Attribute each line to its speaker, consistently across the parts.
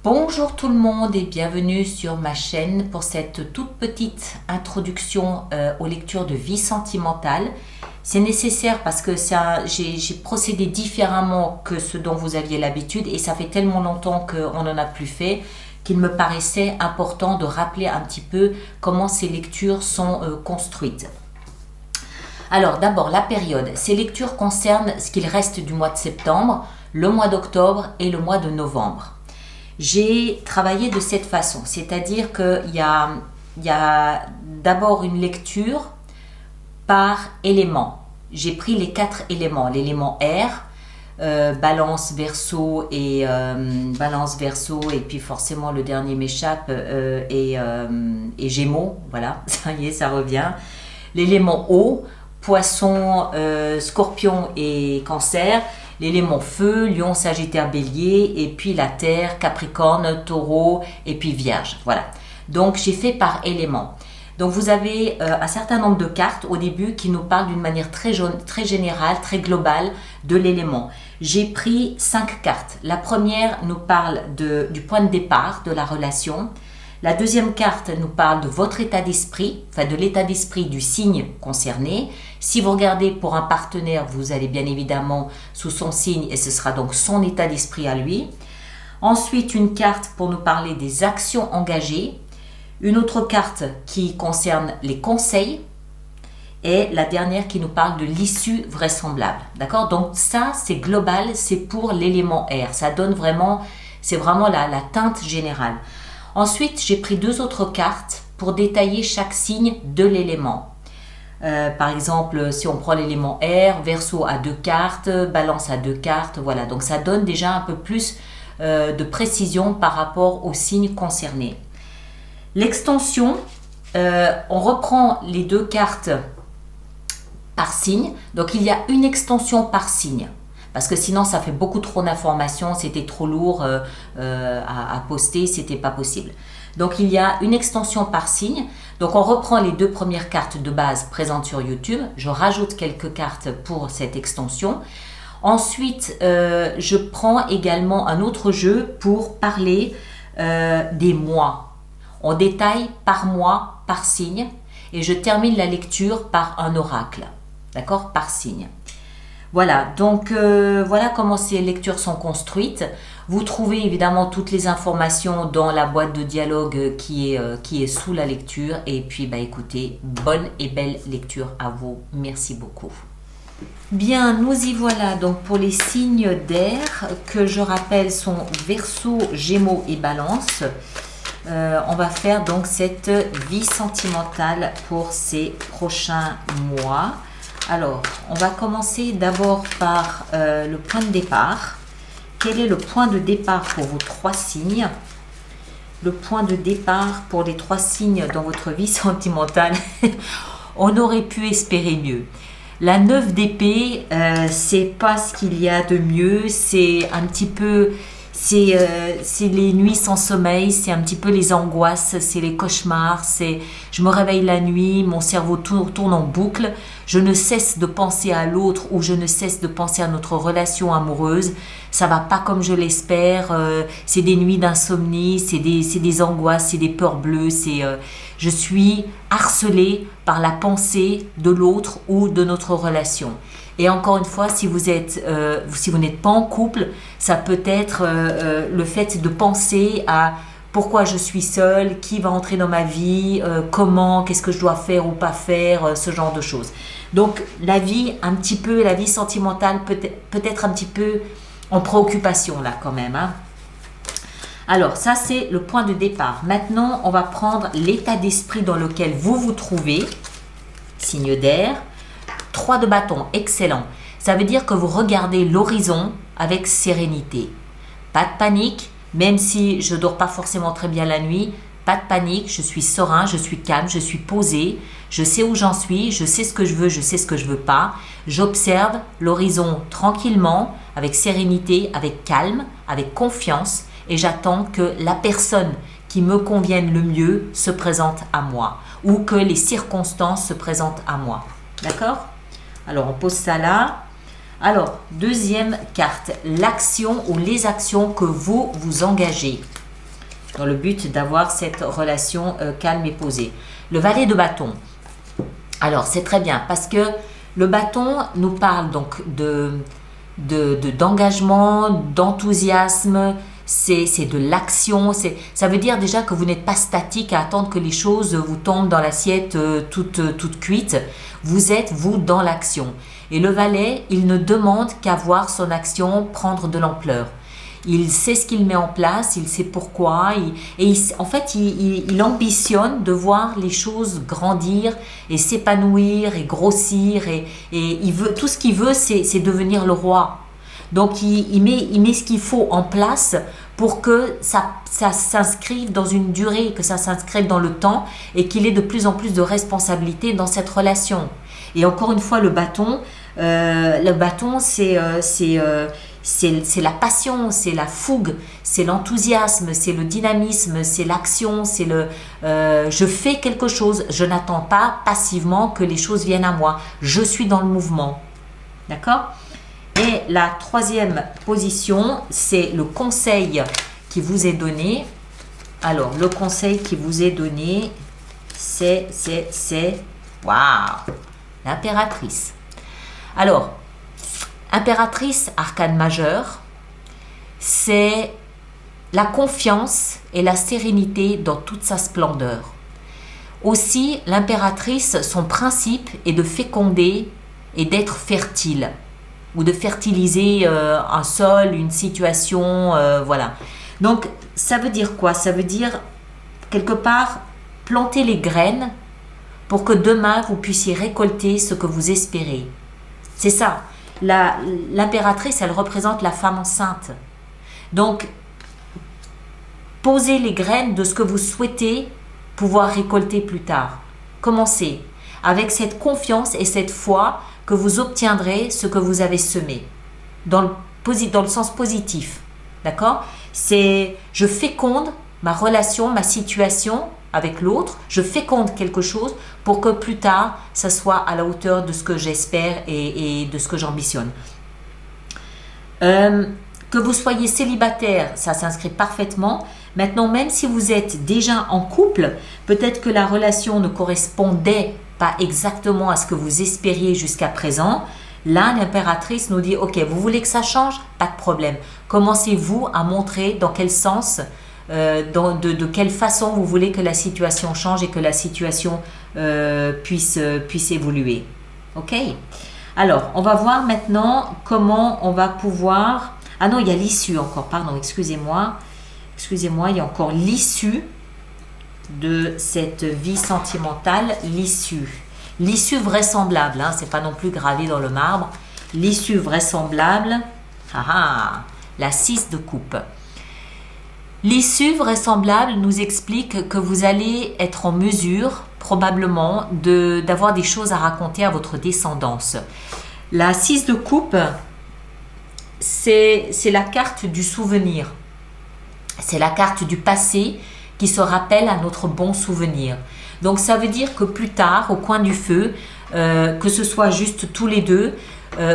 Speaker 1: Bonjour tout le monde et bienvenue sur ma chaîne pour cette toute petite introduction aux lectures de vie sentimentale. C'est nécessaire parce que j'ai procédé différemment que ce dont vous aviez l'habitude et ça fait tellement longtemps qu'on n'en a plus fait qu'il me paraissait important de rappeler un petit peu comment ces lectures sont construites. Alors d'abord la période. Ces lectures concernent ce qu'il reste du mois de septembre, le mois d'octobre et le mois de novembre. J'ai travaillé de cette façon, c'est-à-dire qu'il y a d'abord une lecture par élément. J'ai pris les 4 éléments, l'élément air, balance, verseau et puis forcément le dernier m'échappe et gémeaux, voilà, ça y est, ça revient. L'élément eau, poisson, scorpion et cancer. L'élément feu, lion, sagittaire, bélier, et puis la terre, capricorne, taureau, et puis vierge. Voilà. Donc, j'ai fait par élément. Donc, vous avez un certain nombre de cartes au début qui nous parlent d'une manière très générale, très globale de l'élément. J'ai pris 5 cartes. La première nous parle du point de départ de la relation. La deuxième carte nous parle de votre état d'esprit, enfin de l'état d'esprit du signe concerné. Si vous regardez pour un partenaire, vous allez bien évidemment sous son signe et ce sera donc son état d'esprit à lui. Ensuite, une carte pour nous parler des actions engagées. Une autre carte qui concerne les conseils. Et la dernière qui nous parle de l'issue vraisemblable. D'accord? Donc ça, c'est global, c'est pour l'élément air. Ça donne vraiment, c'est vraiment la teinte générale. Ensuite, j'ai pris 2 autres cartes pour détailler chaque signe de l'élément. Par exemple, si on prend l'élément air, Verseau a 2 cartes, Balance a 2 cartes, voilà. Donc ça donne déjà un peu plus de précision par rapport aux signes concernés. L'extension, on reprend les 2 cartes par signe. Donc il y a une extension par signe. Parce que sinon, ça fait beaucoup trop d'informations, c'était trop lourd à poster, c'était pas possible. Donc, il y a une extension par signe. Donc, on reprend les 2 premières cartes de base présentes sur YouTube. Je rajoute quelques cartes pour cette extension. Ensuite, je prends également un autre jeu pour parler des mois. On détaille par mois, par signe. Et je termine la lecture par un oracle. D'accord? Par signe. Voilà, donc voilà comment ces lectures sont construites. Vous trouvez évidemment toutes les informations dans la boîte de dialogue qui est sous la lecture. Et puis, écoutez, bonne et belle lecture à vous. Merci beaucoup. Bien, nous y voilà donc pour les signes d'air que je rappelle sont Verseau, Gémeaux et Balance. On va faire donc cette vie sentimentale pour ces prochains mois. Alors, on va commencer d'abord par le point de départ. Quel est le point de départ pour vos 3 signes? Le point de départ pour les 3 signes dans votre vie sentimentale, on aurait pu espérer mieux. La 9 d'épée, c'est pas ce qu'il y a de mieux, c'est un petit peu... C'est les nuits sans sommeil, c'est un petit peu les angoisses, c'est les cauchemars, je me réveille la nuit, mon cerveau tourne en boucle, je ne cesse de penser à l'autre ou je ne cesse de penser à notre relation amoureuse, ça va pas comme je l'espère, c'est des nuits d'insomnie, c'est des angoisses, c'est des peurs bleues, je suis harcelée par la pensée de l'autre ou de notre relation. Et encore une fois, si vous n'êtes pas en couple, ça peut être le fait de penser à pourquoi je suis seule, qui va entrer dans ma vie, comment, qu'est-ce que je dois faire ou pas faire, ce genre de choses. Donc la vie sentimentale peut être un petit peu en préoccupation là quand même. Hein. Alors ça c'est le point de départ. Maintenant on va prendre l'état d'esprit dans lequel vous vous trouvez, signe d'air. 3 de bâton, excellent. Ça veut dire que vous regardez l'horizon avec sérénité. Pas de panique, même si je ne dors pas forcément très bien la nuit. Pas de panique, je suis serein, je suis calme, je suis posé. Je sais où j'en suis, je sais ce que je veux, je sais ce que je ne veux pas. J'observe l'horizon tranquillement, avec sérénité, avec calme, avec confiance. Et j'attends que la personne qui me convienne le mieux se présente à moi. Ou que les circonstances se présentent à moi. D'accord ? Alors, on pose ça là. Alors, deuxième carte, l'action ou les actions que vous engagez. dans le but d'avoir cette relation calme et posée. Le valet de bâton. Alors, c'est très bien parce que le bâton nous parle donc d'engagement, d'enthousiasme, c'est de l'action. Ça veut dire déjà que vous n'êtes pas statique à attendre que les choses vous tombent dans l'assiette toute cuite. Vous êtes, vous, dans l'action. Et le valet, il ne demande qu'à voir son action prendre de l'ampleur. Il sait ce qu'il met en place, il sait pourquoi, en fait, il ambitionne de voir les choses grandir et s'épanouir et grossir, et il veut, tout ce qu'il veut, c'est devenir le roi. Donc, il met ce qu'il faut en place pour que ça s'inscrive dans une durée, que ça s'inscrive dans le temps et qu'il ait de plus en plus de responsabilités dans cette relation. Et encore une fois, le bâton, c'est la passion, c'est la fougue, c'est l'enthousiasme, c'est le dynamisme, c'est l'action, c'est je fais quelque chose, je n'attends pas passivement que les choses viennent à moi, je suis dans le mouvement. D'accord ? Et la troisième position, c'est le conseil qui vous est donné. Alors, le conseil qui vous est donné, c'est waouh, l'impératrice. Alors, impératrice, arcane majeur, c'est la confiance et la sérénité dans toute sa splendeur. Aussi, l'impératrice, son principe est de féconder et d'être fertile, ou de fertiliser un sol, une situation, voilà. Donc, ça veut dire quoi? Ça veut dire, quelque part, planter les graines pour que demain, vous puissiez récolter ce que vous espérez. C'est ça. L'impératrice, elle représente la femme enceinte. Donc, posez les graines de ce que vous souhaitez pouvoir récolter plus tard. Commencez avec cette confiance et cette foi que vous obtiendrez ce que vous avez semé, dans le sens positif. D'accord ? C'est je féconde ma relation, ma situation avec l'autre, je féconde quelque chose pour que plus tard, ça soit à la hauteur de ce que j'espère et de ce que j'ambitionne. Que vous soyez célibataire, ça s'inscrit parfaitement. Maintenant, même si vous êtes déjà en couple, peut-être que la relation ne correspondait pas exactement à ce que vous espériez jusqu'à présent. Là, l'impératrice nous dit, ok, vous voulez que ça change? Pas de problème. Commencez-vous à montrer dans quel sens, de quelle façon vous voulez que la situation change et que la situation puisse évoluer. Ok? Alors, on va voir maintenant comment on va pouvoir... Ah non, il y a l'issue encore, pardon, excusez-moi. Excusez-moi, il y a encore l'issue de cette vie sentimentale, l'issue. L'issue vraisemblable, hein, c'est pas non plus gravé dans le marbre. L'issue vraisemblable, la 6 de coupe. L'issue vraisemblable nous explique que vous allez être en mesure, probablement, d'avoir des choses à raconter à votre descendance. La 6 de coupe, c'est la carte du souvenir. C'est la carte du passé qui se rappelle à notre bon souvenir. Donc ça veut dire que plus tard, au coin du feu, que ce soit juste tous les deux,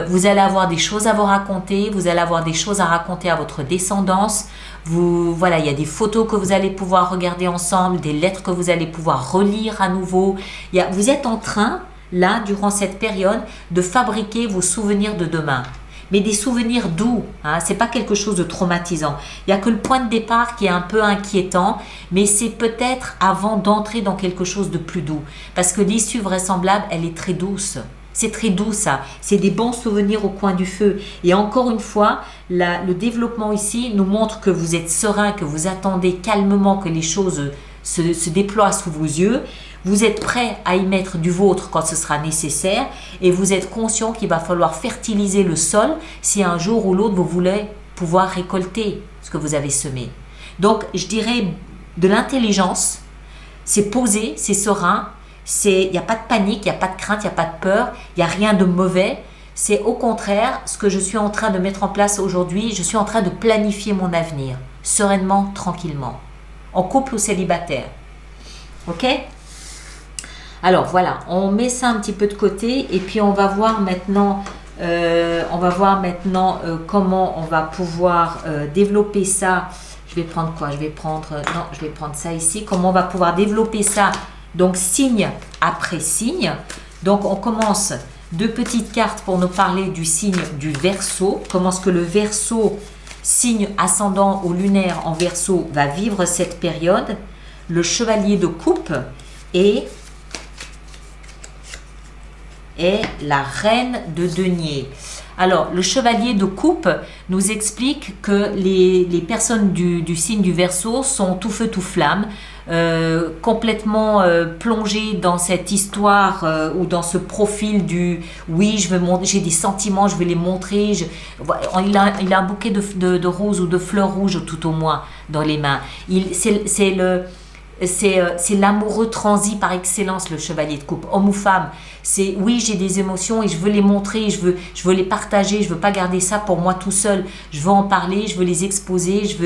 Speaker 1: vous allez avoir des choses à vous raconter, vous allez avoir des choses à raconter à votre descendance. Voilà, il y a des photos que vous allez pouvoir regarder ensemble, des lettres que vous allez pouvoir relire à nouveau. Vous êtes en train, là, durant cette période, de fabriquer vos souvenirs de demain. Mais des souvenirs doux, hein, c'est pas quelque chose de traumatisant. Il n'y a que le point de départ qui est un peu inquiétant, mais c'est peut-être avant d'entrer dans quelque chose de plus doux. Parce que l'issue vraisemblable, elle est très douce. C'est très doux ça, c'est des bons souvenirs au coin du feu. Et encore une fois, le développement ici nous montre que vous êtes serein, que vous attendez calmement que les choses se déploient sous vos yeux. Vous êtes prêt à y mettre du vôtre quand ce sera nécessaire et vous êtes conscient qu'il va falloir fertiliser le sol si un jour ou l'autre vous voulez pouvoir récolter ce que vous avez semé. Donc, je dirais de l'intelligence, c'est posé, c'est serein, il n'y a pas de panique, il n'y a pas de crainte, il n'y a pas de peur, il n'y a rien de mauvais. C'est au contraire ce que je suis en train de mettre en place aujourd'hui. Je suis en train de planifier mon avenir, sereinement, tranquillement, en couple ou célibataire. Ok ? Alors voilà, on met ça un petit peu de côté et puis on va voir maintenant, comment on va pouvoir développer ça. Je vais prendre quoi? Je vais prendre, non, je vais prendre ça ici. Comment on va pouvoir développer ça? Donc, signe après signe. Donc, on commence 2 petites cartes pour nous parler du signe du Verseau. Comment est-ce que le Verseau, signe ascendant ou lunaire en Verseau, va vivre cette période? Le Chevalier de Coupe et la Reine de Denier. Alors, le Chevalier de Coupe nous explique que les personnes du signe du Verseau sont tout feu tout flamme, complètement plongées dans cette histoire ou dans ce profil du oui, j'ai des sentiments, je veux les montrer. Il a un bouquet de roses ou de fleurs rouges tout au moins dans les mains. C'est l'amoureux transi par excellence, le Chevalier de Coupe, homme ou femme. C'est oui, j'ai des émotions et je veux les montrer, je veux les partager, je veux pas garder ça pour moi tout seul. Je veux en parler, je veux les exposer, je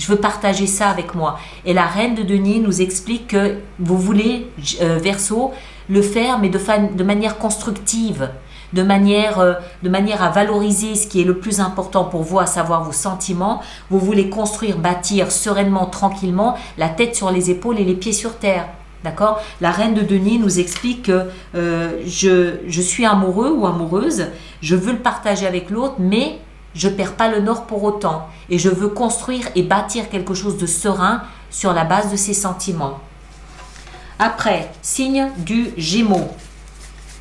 Speaker 1: veux partager ça avec moi. Et la Reine de Denier nous explique que vous voulez, Verseau, le faire, mais de manière constructive. De manière à valoriser ce qui est le plus important pour vous, à savoir vos sentiments. Vous voulez construire, bâtir sereinement, tranquillement, la tête sur les épaules et les pieds sur terre. D'accord? La Reine de Denier nous explique que je suis amoureux ou amoureuse, je veux le partager avec l'autre, mais je ne perds pas le nord pour autant. Et je veux construire et bâtir quelque chose de serein sur la base de ces sentiments. Après, signe du Gémeaux.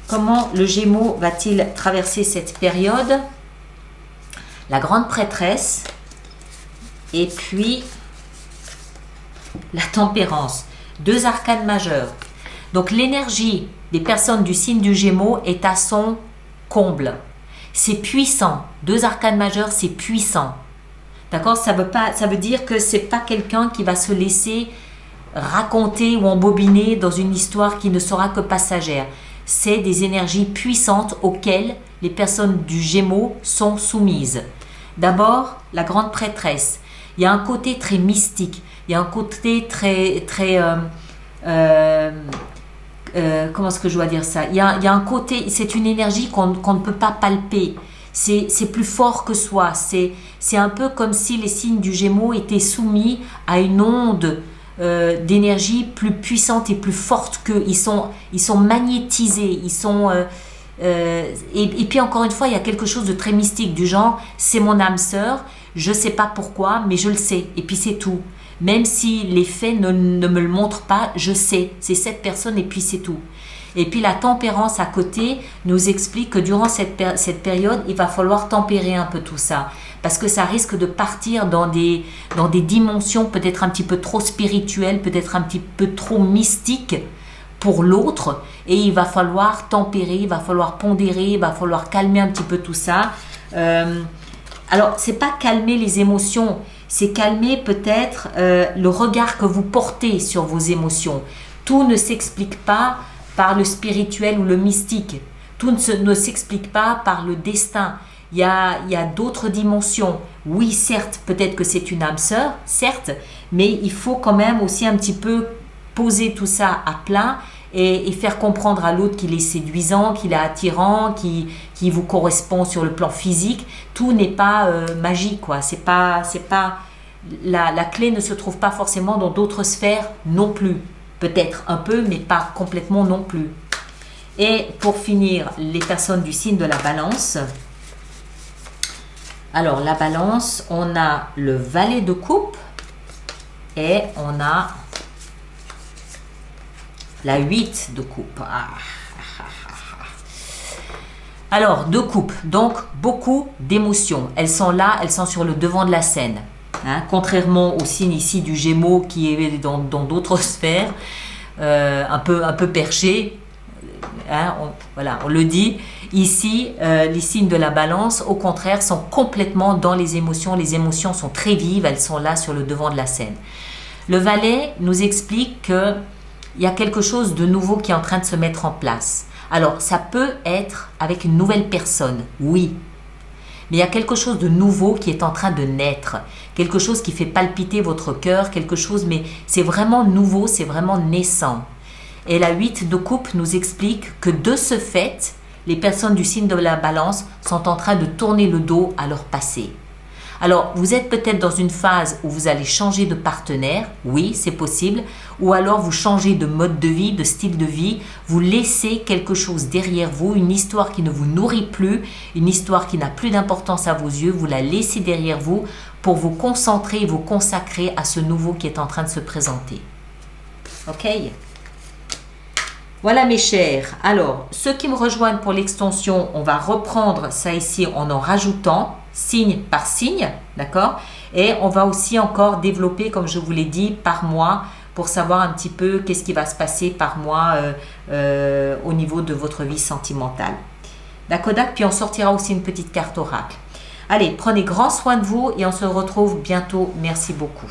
Speaker 1: Comment le Gémeaux va-t-il traverser cette période? La Grande Prêtresse et puis la Tempérance. 2 arcanes majeurs. Donc l'énergie des personnes du signe du Gémeaux est à son comble. C'est puissant. 2 arcanes majeurs, c'est puissant. D'accord? Ça veut dire que c'est pas quelqu'un qui va se laisser raconter ou embobiner dans une histoire qui ne sera que passagère. C'est des énergies puissantes auxquelles les personnes du Gémeaux sont soumises. D'abord, la Grande Prêtresse. Il y a un côté très mystique. Il y a un côté très comment est-ce que je dois dire ça? Il y a un côté, c'est une énergie qu'on ne peut pas palper. C'est plus fort que soi. C'est un peu comme si les signes du Gémeaux étaient soumis à une onde d'énergie plus puissante et plus forte qu'eux. Ils sont magnétisés, et puis encore une fois, il y a quelque chose de très mystique du genre, c'est mon âme sœur, je ne sais pas pourquoi, mais je le sais, et puis c'est tout. Même si les faits ne me le montrent pas, je sais, c'est cette personne et puis c'est tout. Et puis la Tempérance à côté nous explique que durant cette période, il va falloir tempérer un peu tout ça. Parce que ça risque de partir dans des dimensions peut-être un petit peu trop spirituelles, peut-être un petit peu trop mystiques pour l'autre. Et il va falloir tempérer, il va falloir pondérer, il va falloir calmer un petit peu tout ça. Alors, c'est pas calmer les émotions, c'est calmer peut-être le regard que vous portez sur vos émotions. Tout ne s'explique pas par le spirituel ou le mystique. Tout ne s'explique pas par le destin. Il y a d'autres dimensions. Oui, certes, peut-être que c'est une âme sœur, certes, mais il faut quand même aussi un petit peu poser tout ça à plat et faire comprendre à l'autre qu'il est séduisant, qu'il est attirant, qu'il vous correspond sur le plan physique. Tout n'est pas magique, quoi. C'est pas la clé ne se trouve pas forcément dans d'autres sphères non plus. Peut-être un peu, mais pas complètement non plus. Et pour finir, les personnes du signe de la Balance. Alors, la Balance, on a le Valet de Coupe et on a la 8 de Coupe. Alors, de Coupe, donc beaucoup d'émotions. Elles sont là, elles sont sur le devant de la scène. Hein, contrairement au signe ici du Gémeaux qui est dans d'autres sphères, un peu perché. Hein, on le dit. Ici, les signes de la Balance, au contraire, sont complètement dans les émotions. Les émotions sont très vives, elles sont là sur le devant de la scène. Le Valet nous explique qu'il y a quelque chose de nouveau qui est en train de se mettre en place. Alors, ça peut être avec une nouvelle personne, oui. Mais il y a quelque chose de nouveau qui est en train de naître. Quelque chose qui fait palpiter votre cœur, quelque chose, mais c'est vraiment nouveau, c'est vraiment naissant. Et la 8 de Coupe nous explique que de ce fait, les personnes du signe de la Balance sont en train de tourner le dos à leur passé. Alors, vous êtes peut-être dans une phase où vous allez changer de partenaire, oui, c'est possible, ou alors vous changez de mode de vie, de style de vie, vous laissez quelque chose derrière vous, une histoire qui ne vous nourrit plus, une histoire qui n'a plus d'importance à vos yeux, vous la laissez derrière vous pour vous concentrer et vous consacrer à ce nouveau qui est en train de se présenter. Ok? Voilà mes chers. Alors, ceux qui me rejoignent pour l'extension, on va reprendre ça ici en rajoutant signe par signe, d'accord? Et on va aussi encore développer, comme je vous l'ai dit, par mois pour savoir un petit peu qu'est-ce qui va se passer par mois au niveau de votre vie sentimentale. D'accord? Puis on sortira aussi une petite carte oracle. Allez, prenez grand soin de vous et on se retrouve bientôt. Merci beaucoup.